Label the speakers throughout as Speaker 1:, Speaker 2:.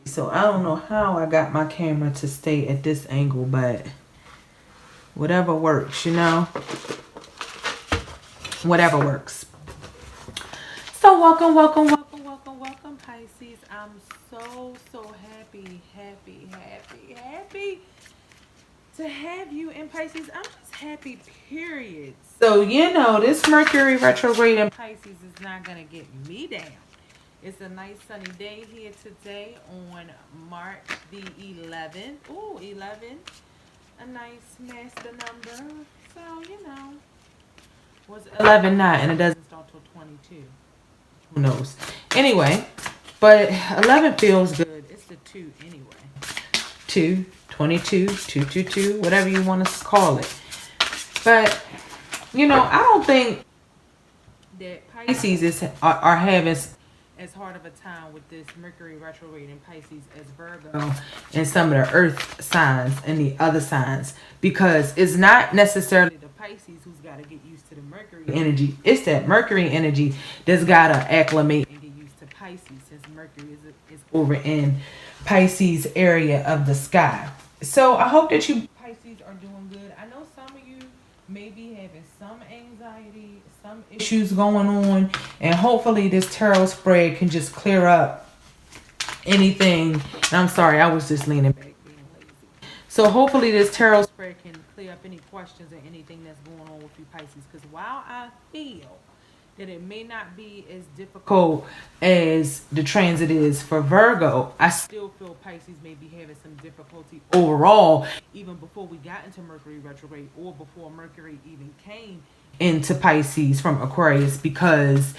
Speaker 1: So I don't know how I got my camera to stay at this angle, but whatever works, you know? Whatever works. So welcome, Pisces. I'm so happy to have you in Pisces. I'm just happy, period. So, you know, this Mercury retrograde in Pisces is not going to get me down. It's a nice sunny day here today on March the 11th. Ooh, 11. A nice master number. So, you know, was 11 not, and it doesn't start till 22. Who knows? Anyway, but 11 feels good. It's the 2 anyway. 2, 22, 222, whatever you want to call it. But, you know, I don't think that Pisces are having as hard of a time with this Mercury retrograde in Pisces as Virgo and some of the earth signs and the other signs, because it's not necessarily the Pisces who's got to get used to the Mercury energy. It's that Mercury energy that's got to acclimate and get used to Pisces, since Mercury is over in Pisces area of the sky. So I hope that you Pisces are doing good. I know some of you may be having some anxiety, some issues going on, and hopefully this tarot spread can just clear up anything. And I'm sorry, I was just leaning back being lazy. So hopefully this tarot spread can clear up any questions or anything that's going on with you, Pisces. Because while I feel that it may not be as difficult as the transit is for Virgo, I still feel Pisces may be having some difficulty overall, even before we got into Mercury retrograde or before Mercury even came into Pisces from Aquarius, because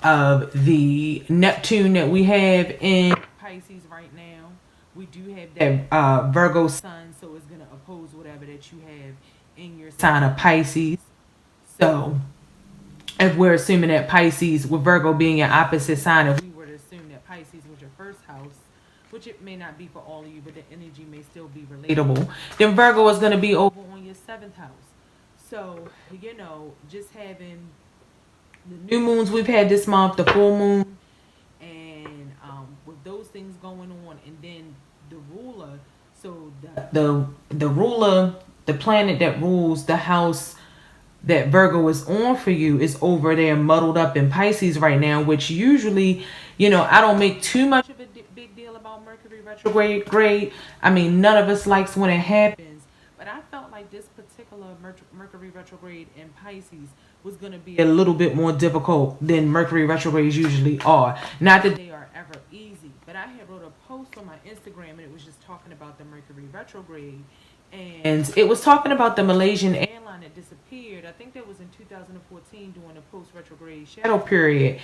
Speaker 1: of the Neptune that we have in Pisces right now. We do have that Virgo sun, so it's going to oppose whatever that you have in your sign of Pisces. So if we're assuming that Pisces, with Virgo being your opposite sign, if we were to assume that Pisces was your first house, which it may not be for all of you, but the energy may still be relatable, then Virgo is going to be over on your 7th house. So, you know, just having the new moons we've had this month, the full moon, and with those things going on, and then the ruler, so the ruler, the planet that rules the house that Virgo is on for you is over there muddled up in Pisces right now, which usually, you know, I don't make too much of a big deal about Mercury retrograde. I mean, none of us likes when it happens, but I felt like this particular Mercury retrograde in Pisces was going to be a little bit more difficult than Mercury retrogrades usually are. Not that they are ever easy, but I had wrote a post on my Instagram, and it was just talking about the Mercury retrograde, and it was talking about the Malaysian airline that disappeared. I think that was in 2014 during the post-retrograde shadow period.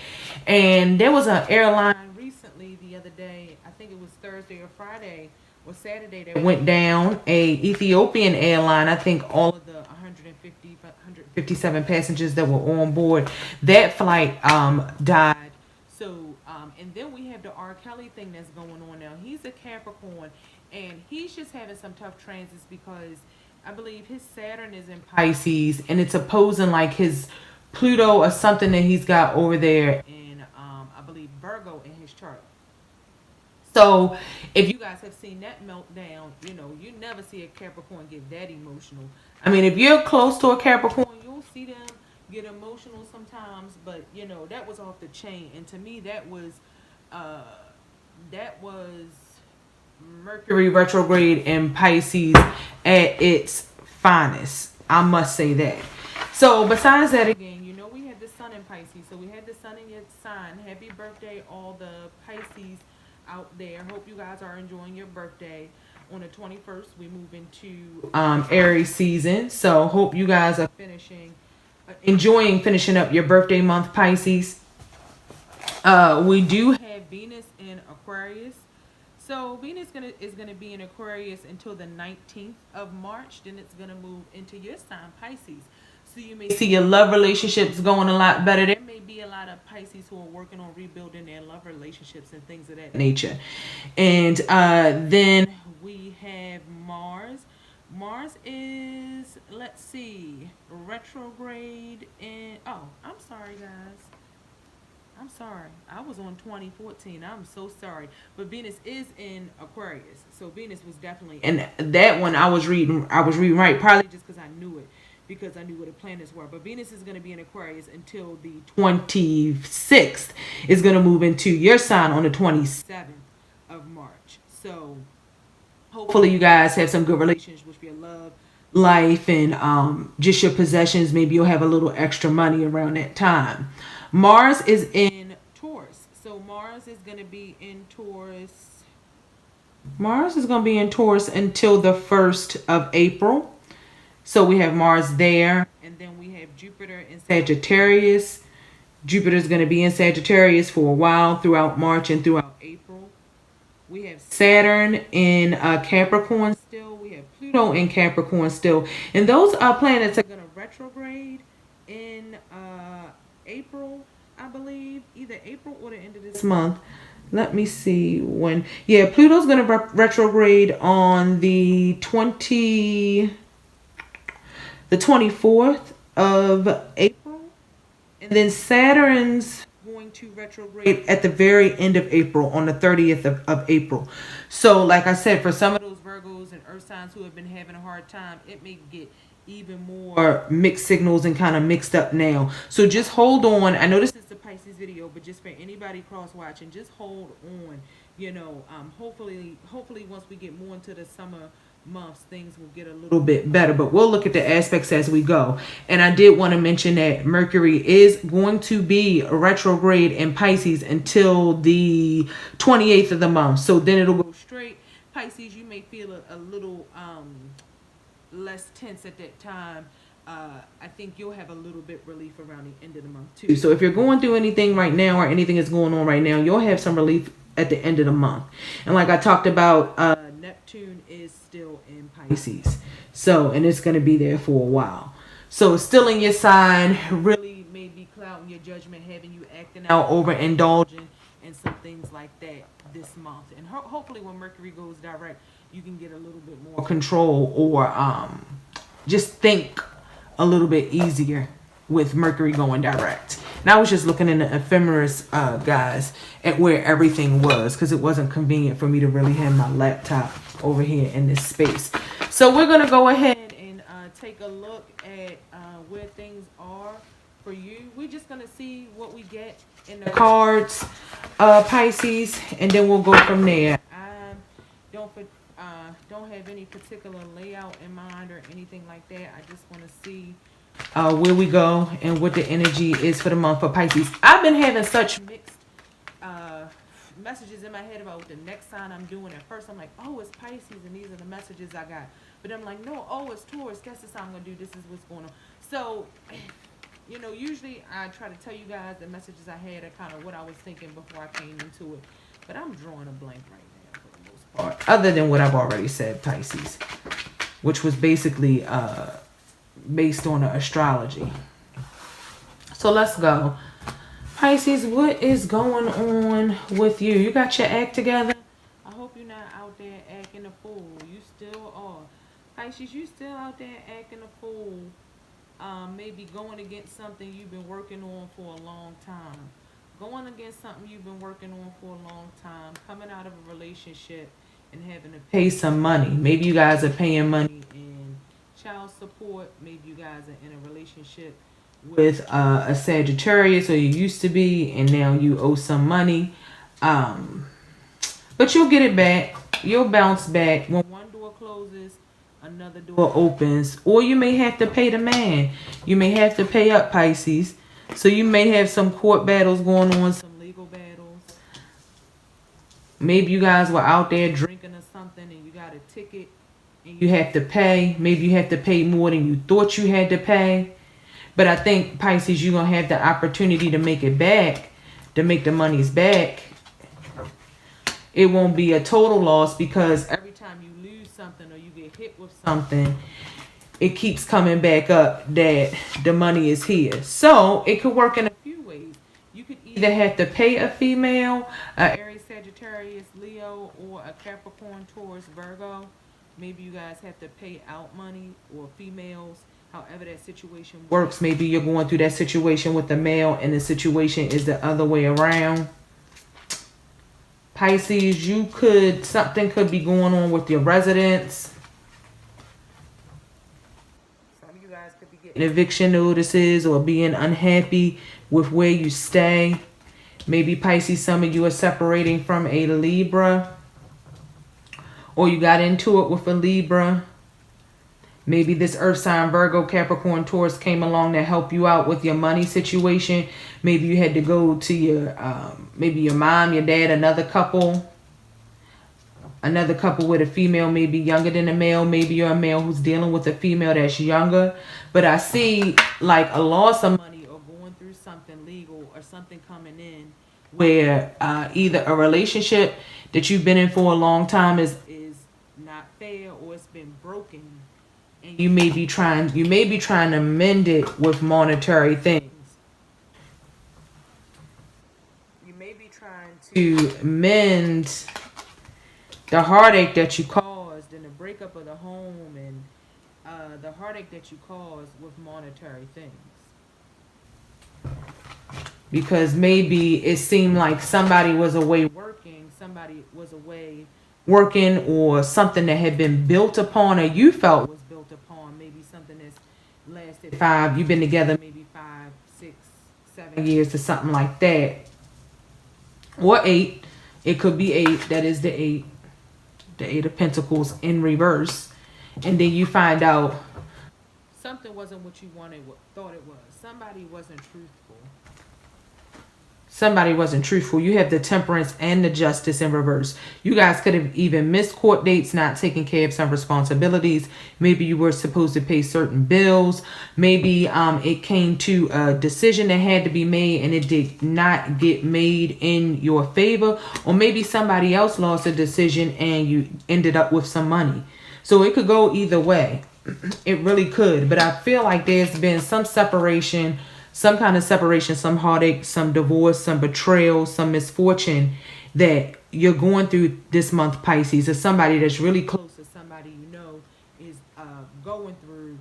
Speaker 1: And there was an airline recently the other day, I think it was Thursday or Friday or Saturday, that went down, a Ethiopian airline. I think all of the 157 passengers that were on board that flight died. So, and then we have the R. Kelly thing that's going on now. He's a Capricorn, and he's just having some tough transits because I believe his Saturn is in Pisces, and it's opposing like his Pluto or something that he's got over there in, I believe, Virgo in his chart. So if you guys have seen that meltdown, you know, you never see a Capricorn get that emotional. I mean, if you're close to a Capricorn, you'll see them get emotional sometimes, but you know, that was off the chain. And to me, uh that was Mercury retrograde in Pisces at its finest. I must say that. So besides that, again, you know, we had the sun in Pisces. So we had the sun in your sign. Happy birthday, all the Pisces out there. Hope you guys are enjoying your birthday. On the 21st, we move into Aries season. So hope you guys are enjoying finishing up your birthday month, Pisces. We do have Venus in Aquarius. So Venus is gonna be in Aquarius until the 19th of March. Then it's gonna move into your sign, Pisces. So you may see your love relationships going a lot better. There may be a lot of Pisces who are working on rebuilding their love relationships and things of that nature. And then we have Mars. Mars is, let's see, retrograde in, oh, I'm sorry guys. I'm sorry. I was on 2014. I'm so sorry. But Venus is in Aquarius. So Venus was definitely, and that one I was reading right, probably just because I knew it, because I knew what the planets were. But Venus is going to be in Aquarius until the 26th. Is going to move into your sign on the 27th of March. So hopefully you guys have some good relations with your love life and just your possessions. Maybe you'll have a little extra money around that time. Mars is in Taurus. So Mars is going to be in Taurus. Mars is going to be in Taurus until the 1st of April. So we have Mars there. And then we have Jupiter in Sagittarius. Jupiter is going to be in Sagittarius for a while throughout March and throughout April. We have Saturn in Capricorn still. We have Pluto in Capricorn still. And those planets are going to retrograde in April, I believe. Either April or the end of this month. Let me see when. Yeah, Pluto's going to retrograde on the 24th of April. And then Saturn's going to retrograde at the very end of April on the 30th of April. So like I said, for some of those Virgos and Earth signs who have been having a hard time, it may get even more mixed signals and kind of mixed up now. So just hold on. I know this is the Pisces video, but just for anybody cross watching, just hold on. You know, hopefully once we get more into the summer months, things will get a little bit better, but we'll look at the aspects as we go. And I did want to mention that Mercury is going to be retrograde in Pisces until the 28th of the month. So then it'll go straight. Pisces, you may feel a little less tense at that time. I think you'll have a little bit relief around the end of the month too. So if you're going through anything right now or anything is going on right now, you'll have some relief at the end of the month. And like I talked about, Neptune is still in Pisces. So, and it's going to be there for a while. So it's still in your sign, really maybe clouding your judgment, having you acting out, overindulging, and some things like that this month. And hopefully when Mercury goes direct, you can get a little bit more control or just think a little bit easier with Mercury going direct. And I was just looking in the ephemeris, guys, at where everything was, because it wasn't convenient for me to really have my laptop over here in this space. So we're going to go ahead and take a look at where things are for you. We're just going to see what we get in the cards, Pisces, and then we'll go from there. I don't have any particular layout in mind or anything like that. I just want to see where we go and what the energy is for the month for Pisces. I've been having such mixed messages in my head about the next sign I'm doing. At first I'm like, oh, it's Pisces and these are the messages I got. But I'm like, no, oh, it's Taurus. Guess this I'm going to do. This is what's going on. So, you know, usually I try to tell you guys the messages I had are kind of what I was thinking before I came into it. But I'm drawing a blank right now for the most part. Other than what I've already said, Pisces, which was basically based on astrology. So let's go. Pisces, what is going on with you? You got your act together? I hope you're not out there acting a fool. You still are. Pisces, you still out there acting a fool. Maybe going against something you've been working on for a long time. Going against something you've been working on for a long time. Coming out of a relationship and having to pay some money. Maybe you guys are paying money in child support. Maybe you guys are in a relationship with a Sagittarius, or you used to be, and now you owe some money. But you'll get it back. You'll bounce back. When one door closes, another door opens. Or you may have to pay the man. You may have to pay up, Pisces. So you may have some court battles going on, some legal battles. Maybe you guys were out there drinking or something and you got a ticket and you have to pay. Maybe you have to pay more than you thought you had to pay. But I think, Pisces, you're going to have the opportunity to make it back, to make the monies back. It won't be a total loss, because every time you lose something or you get hit with something, it keeps coming back up that the money is here. So it could work in a few ways. You could either have to pay a female, Aries, Sagittarius, Leo, or a Capricorn, Taurus, Virgo. Maybe you guys have to pay out money, or females However that situation works, maybe you're going through that situation with the male and the situation is the other way around. Pisces, something could be going on with your residence. Some of you guys could be getting eviction notices or being unhappy with where you stay. Maybe Pisces, some of you are separating from a Libra, or you got into it with a Libra. Maybe this earth sign, Virgo, Capricorn, Taurus came along to help you out with your money situation. Maybe you had to go to your, maybe your mom, your dad, another couple with a female, maybe younger than a male. Maybe you're a male who's dealing with a female that's younger. But I see like a loss of money or going through something legal or something coming in where either a relationship that you've been in for a long time is not fair, or it's been broken. And you may be trying to mend it with monetary things. You may be trying to mend the heartache that you caused and the breakup of the home and the heartache that you caused with monetary things. Because maybe it seemed like somebody was away working, or something that had been built upon or you felt was built upon. Maybe something that's lasted you've been together maybe 5, 6, 7 years or something like that. Or 8. It could be 8. That is the 8. The 8 of Pentacles in reverse. And then you find out something wasn't what you thought it was. Somebody wasn't truthful. You have the Temperance and the Justice in reverse. You guys could have even missed court dates, not taking care of some responsibilities. Maybe you were supposed to pay certain bills. Maybe it came to a decision that had to be made and it did not get made in your favor. Or maybe somebody else lost a decision and you ended up with some money. So it could go either way. It really could. But I feel like there's been some separation, some kind of separation, some heartache, some divorce, some betrayal, some misfortune that you're going through this month, Pisces. Or somebody that's really close to somebody you know is going through.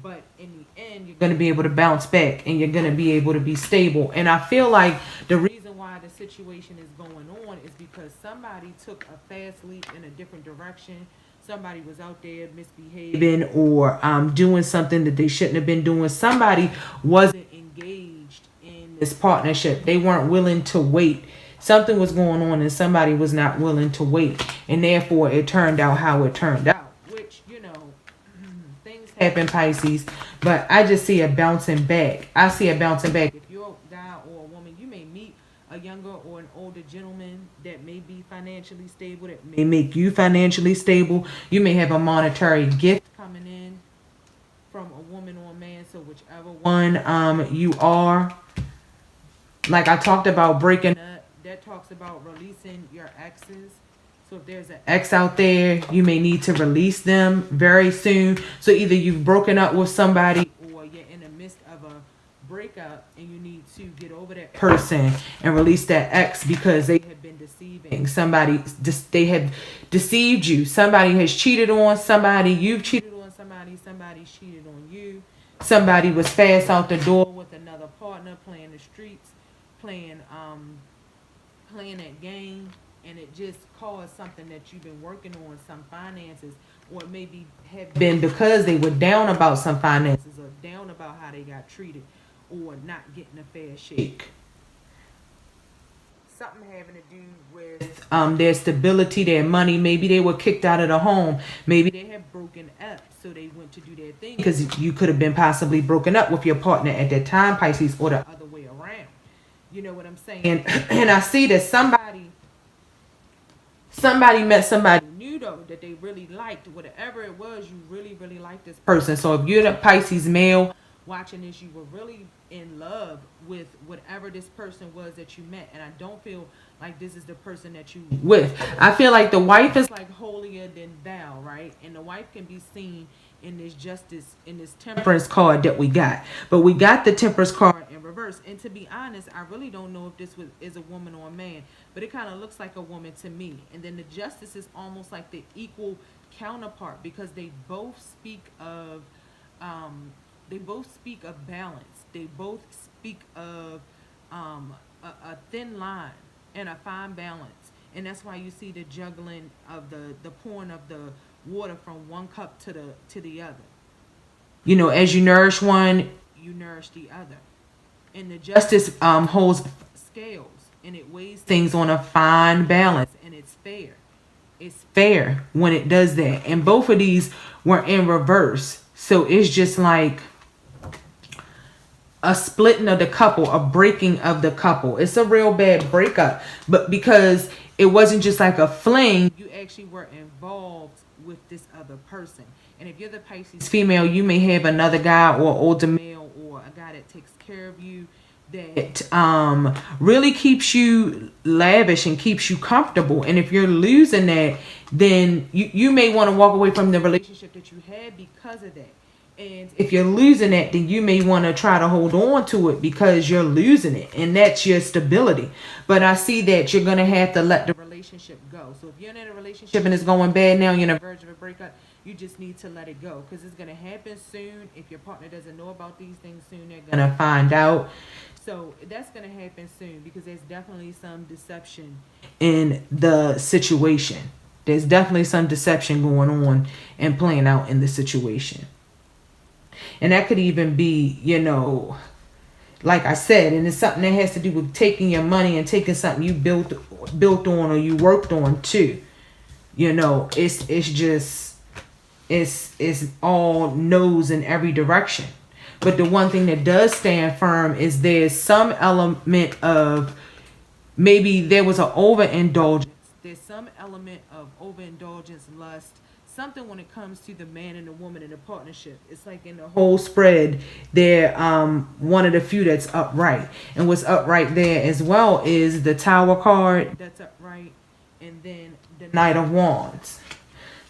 Speaker 1: But in the end, you're going to be able to bounce back and you're going to be able to be stable. And I feel like the reason why the situation is going on is because somebody took a fast leap in a different direction. Somebody was out there misbehaving or doing something that they shouldn't have been doing. Somebody wasn't engaged in this partnership. They weren't willing to wait. Something was going on and somebody was not willing to wait. And therefore, it turned out how it turned out. Which, things happen, Pisces. But I just see a bouncing back. I see a bouncing back. If you're a guy or a woman, you may meet a younger or an older gentleman that may be financially stable, that may make you financially stable. You may have a monetary gift coming in from a woman or a man, so whichever one you are. Like I talked about breaking up, that talks about releasing your exes. So if there's an ex out there, you may need to release them very soon. So either you've broken up with somebody or you're in the midst of a breakup and you need to get over that person and release that ex because they have been deceiving somebody. They have deceived you. Somebody has cheated on somebody. You've cheated on somebody. Somebody's cheated on you. Somebody was fast out the door with another partner, playing the streets, playing that game, and it just caused something that you've been working on, some finances, or maybe have been because they were down about some finances or down about how they got treated or not getting a fair shake. Something having to do with their stability, their money. Maybe they were kicked out of the home. Maybe they have broken up, so they went to do their thing because you could have been possibly broken up with your partner at that time, Pisces, or the other way around. You know what I'm saying? And I see that somebody met somebody new though that they really liked. Whatever it was, you really, really liked this person. So if you're the Pisces male watching this, you were really in love with whatever this person was that you met. And I don't feel like this is the person that you with. I feel like the wife is like holier than thou, right? And the wife can be seen in this justice, in this temperance card that we got. But we got the temperance card in reverse. And to be honest, I really don't know if this is a woman or a man, but it kind of looks like a woman to me. And then the justice is almost like the equal counterpart because they both speak of They both speak of balance. They both speak of a thin line and a fine balance. And that's why you see the juggling of the pouring of the water from one cup to the other. You know, as you nourish one, you nourish the other. And the justice holds scales, and it weighs things on a fine balance, and it's fair. It's fair when it does that. And both of these were in reverse. So it's just like a splitting of the couple, a breaking of the couple. It's a real bad breakup. But because it wasn't just like a fling, you actually were involved with this other person. And if you're the Pisces female, you may have another guy or older male or a guy that takes care of you, that really keeps you lavish and keeps you comfortable. And if you're losing that, then you may want to walk away from the relationship that you had because of that. And if you're losing it, then you may want to try to hold on to it because you're losing it. And that's your stability. But I see that you're going to have to let the relationship go. So if you're in a relationship and it's going bad now, you're on the verge of a breakup, you just need to let it go. Because it's going to happen soon. If your partner doesn't know about these things soon, they're going to find out. So that's going to happen soon because there's definitely some deception in the situation. There's definitely some deception going on and playing out in the situation. And that could even be, you know, like I said, and it's something that has to do with taking your money and taking something you built on or you worked on too. You know, it's just, it's all no's in every direction. But the one thing that does stand firm is there's some element of maybe there was an overindulgence. There's some element of overindulgence, lust, something when it comes to the man and the woman in a partnership. It's like in the whole spread, they're one of the few that's upright. And what's upright there as well is the Tower card that's upright, and then the Knight of Wands.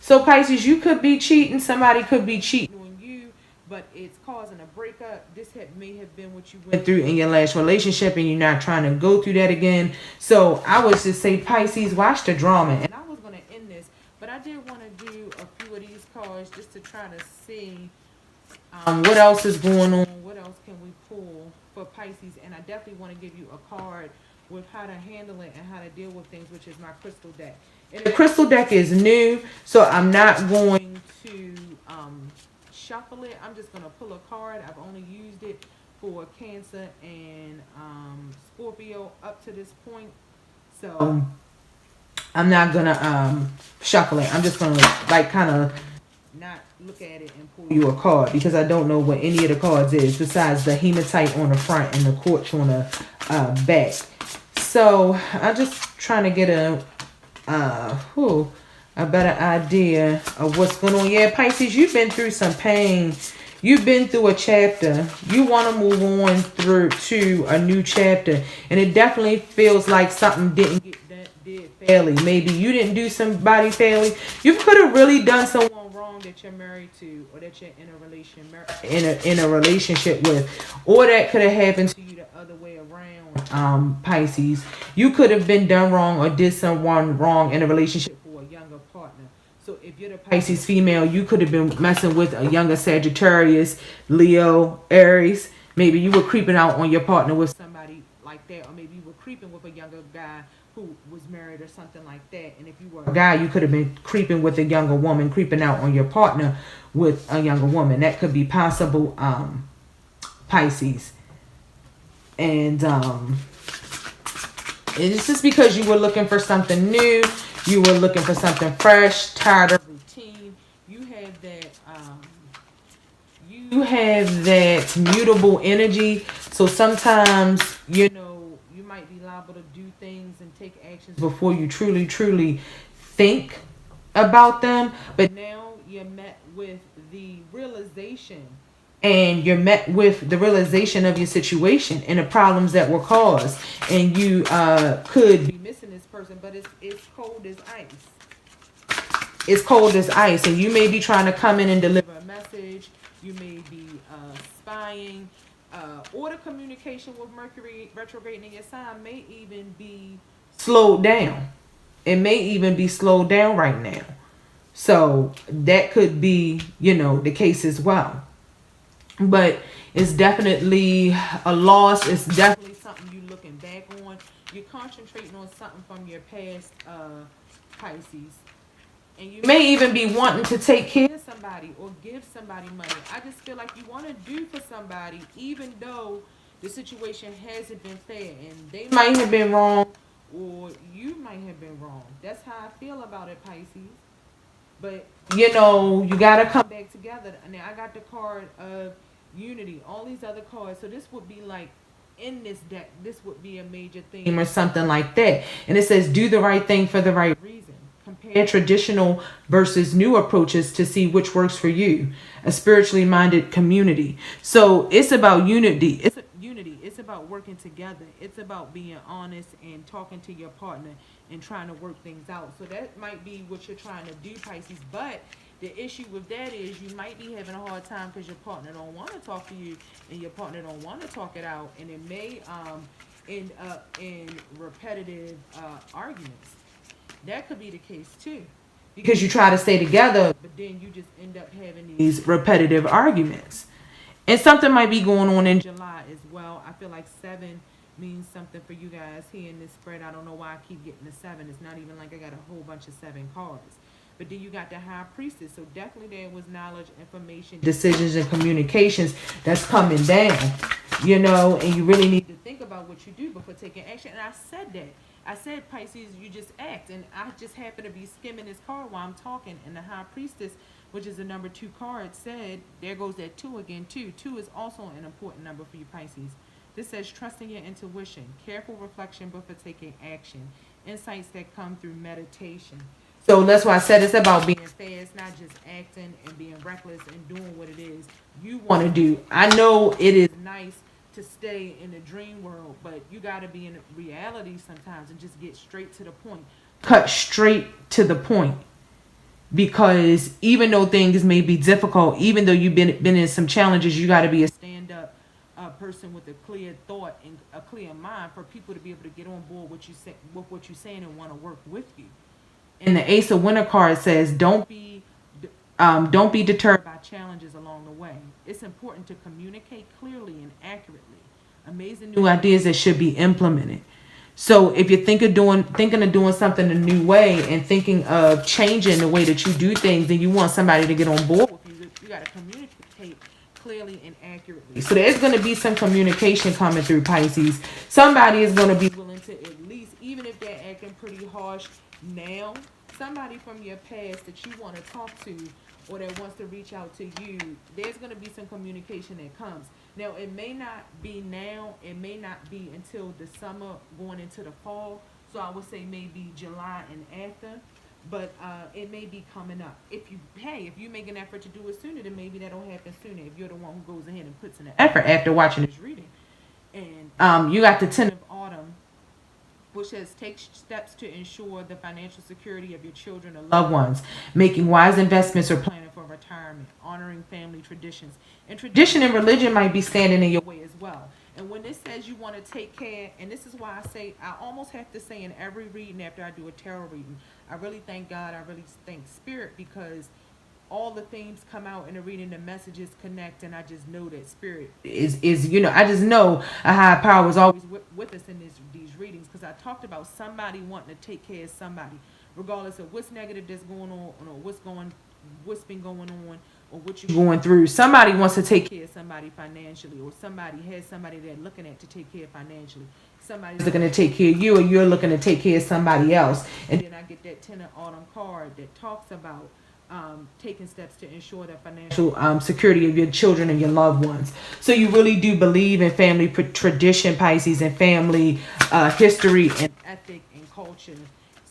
Speaker 1: So Pisces, you could be cheating. Somebody could be cheating on you, but it's causing a breakup. This may have been what you went through in your last relationship, and you're not trying to go through that again. So I would just say, Pisces, watch the drama. And I was going to end this, but I did want to do a few of these cards just to try to see what else is going on. What else can we pull for Pisces? And I definitely want to give you a card with how to handle it and how to deal with things, which is my crystal deck. And the crystal deck is new, so I'm not going to shuffle it. I'm just going to pull a card. I've only used it for Cancer and Scorpio up to this point. So I'm not going to shuffle it. I'm just going to like kind of not look at it and pull you a card because I don't know what any of the cards is besides the hematite on the front and the quartz on the back. So I'm just trying to get a better idea of what's going on. Yeah, Pisces, you've been through some pain. You've been through a chapter. You want to move on through to a new chapter. And it definitely feels like something didn't get did fairly. Maybe you didn't do somebody fairly. You could have really done someone wrong that you're married to or that you're in a relationship with. Or that could have happened to you the other way around, Pisces. You could have been done wrong or did someone wrong in a relationship for a younger partner. So if you're the Pisces female, you could have been messing with a younger Sagittarius, Leo, Aries. Maybe you were creeping out on your partner with somebody like that. Or maybe you were creeping with a younger guy who was married or something like that. And if you were a guy, you could have been creeping with a younger woman, creeping out on your partner with a younger woman. That could be possible, Pisces. And it's just because you were looking for something new. You were looking for something fresh, tired of routine. You have that mutable energy. So sometimes, you know, you might be liable to do things and take actions before you truly think about them. But now you're met with the realization. And you're met with the realization of your situation and the problems that were caused. And you could be missing this person, but it's cold as ice. It's cold as ice. And you may be trying to come in and deliver a message. You may be spying. Or the communication with Mercury retrograding in your sign may even be slowed down. It may even be slowed down right now. So that could be, you know, the case as well. but it's definitely a loss. It's definitely something you looking back on. You're concentrating on something from your past, Pisces. And you may even be wanting to take care of somebody or give somebody money. I just feel like you want to do for somebody, even though the situation hasn't been fair. And they might have been wrong, or you might have been wrong. That's how I feel about it, Pisces. But, you got to come back together. Now, I got the card of unity, all these other cards. So this would be like, in this deck, this would be a major theme or something like that. And it says, do the right thing for the right reason. Compare traditional versus new approaches to see which works for you. A spiritually minded community. So it's about unity. It's unity. It's about working together. It's about being honest and talking to your partner and trying to work things out. So that might be what you're trying to do, Pisces. But the issue with that is you might be having a hard time because your partner don't want to talk to you and your partner don't want to talk it out, and it may end up in repetitive arguments. That could be the case too, because you try to stay together, but then you just end up having these repetitive arguments. And something might be going on in July as well. I feel like 7 means something for you guys here in this spread. I don't know why I keep getting the 7. It's not even like I got a whole bunch of 7 cards. But then you got the High Priestess. So definitely there was knowledge, information, decisions, and communications that's coming down. And you really need to think about what you do before taking action. And I said that. I said, Pisces, you just act. And I just happen to be skimming this card while I'm talking. And the High Priestess, which is the number 2 card, said, there goes that 2 again, too. 2 is also an important number for you, Pisces. This says, trusting your intuition, careful reflection before taking action, insights that come through meditation. So that's why I said it's about being fast, not just acting and being reckless and doing what it is you want to do. I know it is nice to stay in the dream world, but you got to be in reality sometimes and just get straight to the point. Cut straight to the point. Because even though things may be difficult, even though you've been in some challenges, you got to be a stand-up person with a clear thought and a clear mind for people to be able to get on board with what you're saying and want to work with you. And the Ace of Winter card says, don't be deterred by challenges along the way. It's important to communicate clearly and accurately. Amazing new ideas that should be implemented. So if you're thinking of doing something a new way and thinking of changing the way that you do things, then you want somebody to get on board with you. You got to communicate clearly and accurately. So there's going to be some communication coming through, Pisces. Somebody is going to be willing to, at least, even if they're acting pretty harsh now, somebody from your past that you want to talk to or that wants to reach out to you, there's going to be some communication that comes. Now, it may not be now. It may not be until the summer going into the fall. So I would say maybe July and after. But it may be coming up. If you make an effort to do it sooner, then maybe that'll happen sooner. If you're the one who goes ahead and puts in the effort after watching this reading. And you got the 10 of Autumn, which says take steps to ensure the financial security of your children or loved ones, making wise investments or planning for retirement, honoring family traditions. And tradition and religion might be standing in your way as well. And when this says you want to take care, and this is why I say, I almost have to say in every reading after I do a tarot reading, I really thank God, I really thank Spirit, because all the themes come out in the reading, the messages connect, and I just know that Spirit is I just know a higher power is always with us in these readings, because I talked about somebody wanting to take care of somebody, regardless of what's negative that's going on or what's been going on or what you're going through. Somebody wants to take care of somebody financially, or somebody has somebody they're looking at to take care of financially. Somebody's looking to take care of you, or you're looking to take care of somebody else. And then I get that 10 of Autumn card that talks about taking steps to ensure the financial security of your children and your loved ones. So you really do believe in family tradition, Pisces, and family history and ethic and culture.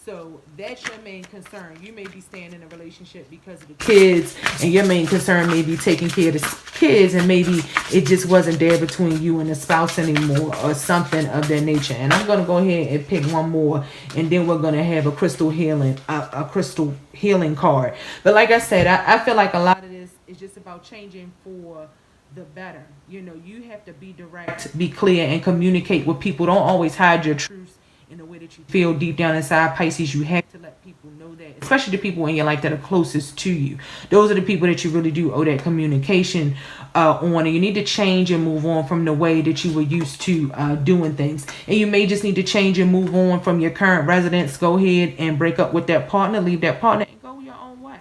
Speaker 1: So that's your main concern. You may be staying in a relationship because of the kids, and your main concern may be taking care of the kids, and maybe it just wasn't there between you and the spouse anymore, or something of that nature. And I'm going to go ahead and pick one more, and then we're going to have a crystal healing card. But like I said, I feel like a lot of this is just about changing for the better. You have to be direct, be clear, and communicate with people. Don't always hide your truths in the way that you feel deep down inside, Pisces. You have to let people know that, especially the people in your life that are closest to you. Those are the people that you really do owe that communication on, and you need to change and move on from the way that you were used to doing things. And you may just need to change and move on from your current residence. Go ahead and break up with that partner, leave that partner, and go your own way.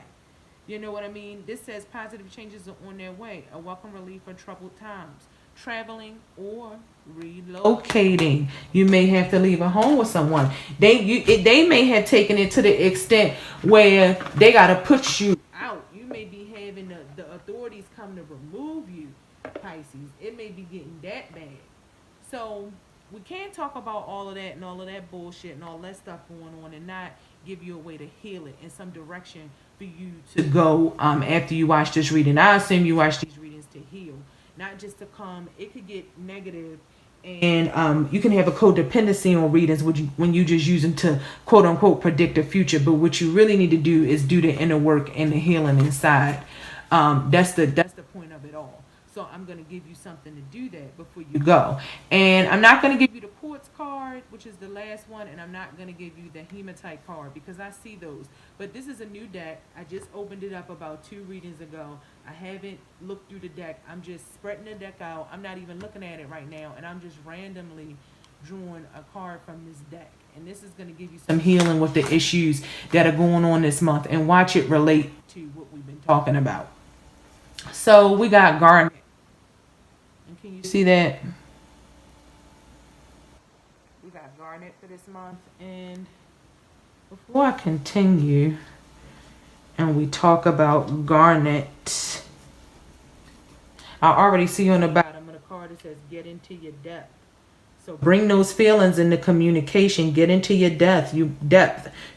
Speaker 1: You know what I mean? This says positive changes are on their way. A welcome relief for troubled times. Traveling or relocating. You may have to leave a home with someone. They may have taken it to the extent where they got to put you out. You may be having the authorities come to remove you, Pisces. It may be getting that bad. So we can't talk about all of that and all of that bullshit and all that stuff going on and not give you a way to heal it in some direction for you to go after you watch this reading. I assume you watch these readings to heal, not just to come. It could get negative, and you can have a codependency on readings when you just use them to quote unquote predict the future. But what you really need to do is do the inner work and the healing inside. That's the point of it all. So I'm going to give you something to do that before you go. And I'm not going to give you the quartz card, which is the last one, and I'm not going to give you the hematite card because I see those. But this is a new deck. I just opened it up about 2 readings ago. I haven't looked through the deck. I'm just spreading the deck out. I'm not even looking at it right now, and I'm just randomly drawing a card from this deck. And this is going to give you some healing with the issues that are going on this month, and watch it relate to what we've been talking about. So we got garnet. And can you see that? We got garnet for this month. And before I continue and we talk about garnet, I already see on the bottom of the card it says get into your depth. So bring those feelings into communication. Get into your depth.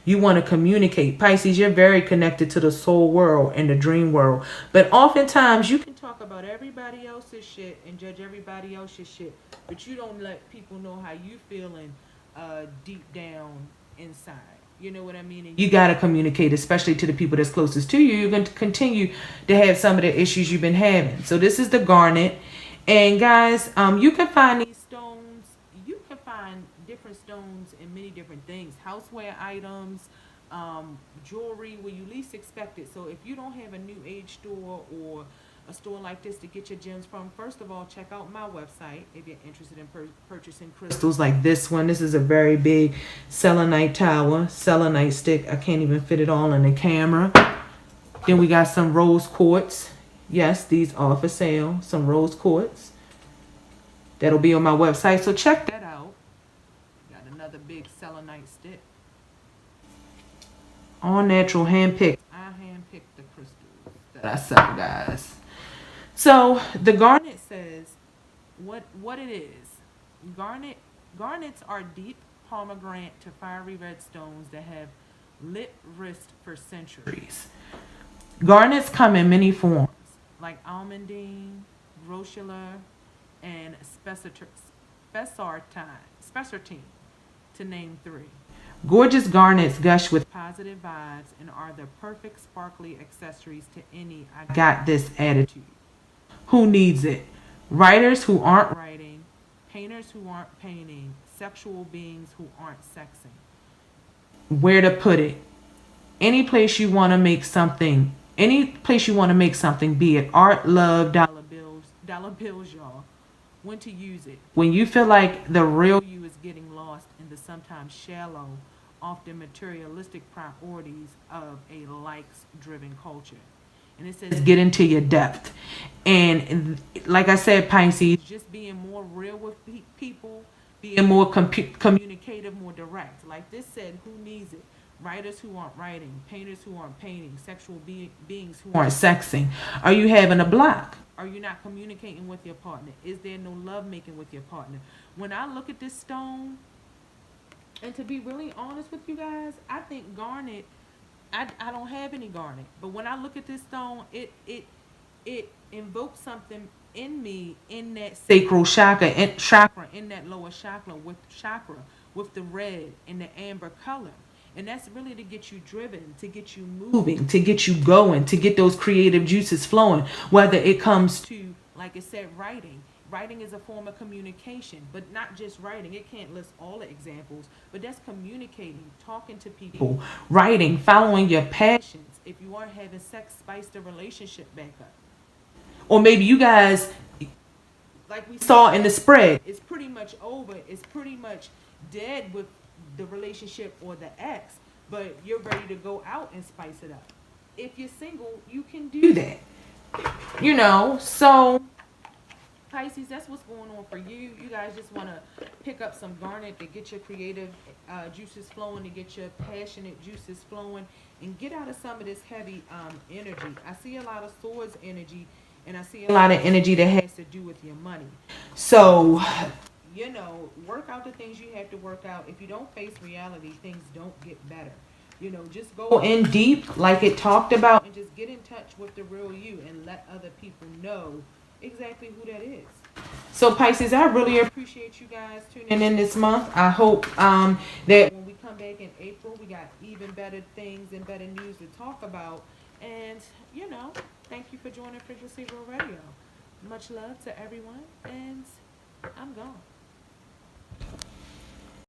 Speaker 1: You want to communicate. Pisces, you're very connected to the soul world and the dream world. But oftentimes you can talk about everybody else's shit and judge everybody else's shit, but you don't let people know how you feeling deep down inside. You know what I mean? And you got to communicate, especially to the people that's closest to you. You're going to continue to have some of the issues you've been having. So this is the garnet. And guys, you can find these stones. You can find different stones in many different things. Houseware items, jewelry, where you least expect it. So if you don't have a new age store or a store like this to get your gems from, first of all, check out my website if you're interested in purchasing crystals like this one. This is a very big selenite tower, selenite stick. I can't even fit it all in the camera. Then we got some rose quartz. Yes, these are for sale. Some rose quartz. That'll be on my website, so check that out. Got another big selenite stick. All natural, handpicked. I handpicked the crystals that I sell, guys. So the garnet says what it is. Garnets are deep pomegranate to fiery red stones that have lit wrist for centuries. Garnets come in many forms, like almandine, rochelle, and spessartine, to name 3. Gorgeous garnets gush with positive vibes and are the perfect sparkly accessories to any I got this attitude. Who needs it? Writers who aren't writing, painters who aren't painting, sexual beings who aren't sexing. Where to put it? Any place you want to make something, be it art, love, dollar bills, y'all. When to use it? When you feel like the real you is getting lost in the sometimes shallow, often materialistic priorities of a likes-driven culture. And it says get into your depth. And like I said, Pisces, just being more real with people, being more communicative, more direct. Like this said, who needs it? Writers who aren't writing, painters who aren't painting, sexual beings who aren't sexing. Are you having a block? Are you not communicating with your partner? Is there no love making with your partner? When I look at this stone, and to be really honest with you guys, I think garnet, I don't have any garnet. But when I look at this stone, it invokes something in me, in that sacral chakra, in that lower chakra with the red and the amber color. And that's really to get you driven, to get you moving, to get you going, to get those creative juices flowing. Whether it comes to, like I said, writing, Writing is a form of communication, but not just writing. It can't list all the examples, but that's communicating, talking to people, writing, following your passions. If you are having sex, spice the relationship back up. Or maybe you guys, like we saw in the spread, it's pretty much over. It's pretty much dead with the relationship or the ex, but you're ready to go out and spice it up. If you're single, you can do that. So Pisces, that's what's going on for you. You guys just want to pick up some garnet to get your creative juices flowing, to get your passionate juices flowing, and get out of some of this heavy energy. I see a lot of swords energy, and I see a lot of energy that has to do with your money. So, work out the things you have to work out. If you don't face reality, things don't get better. Just go in deep, like it talked about, and just get in touch with the real you and let other people know exactly who that is. So Pisces, I really appreciate you guys tuning in this month. I hope that when we come back in April, we got even better things and better news to talk about. And thank you for joining Frequency Real Radio. Much love to everyone, and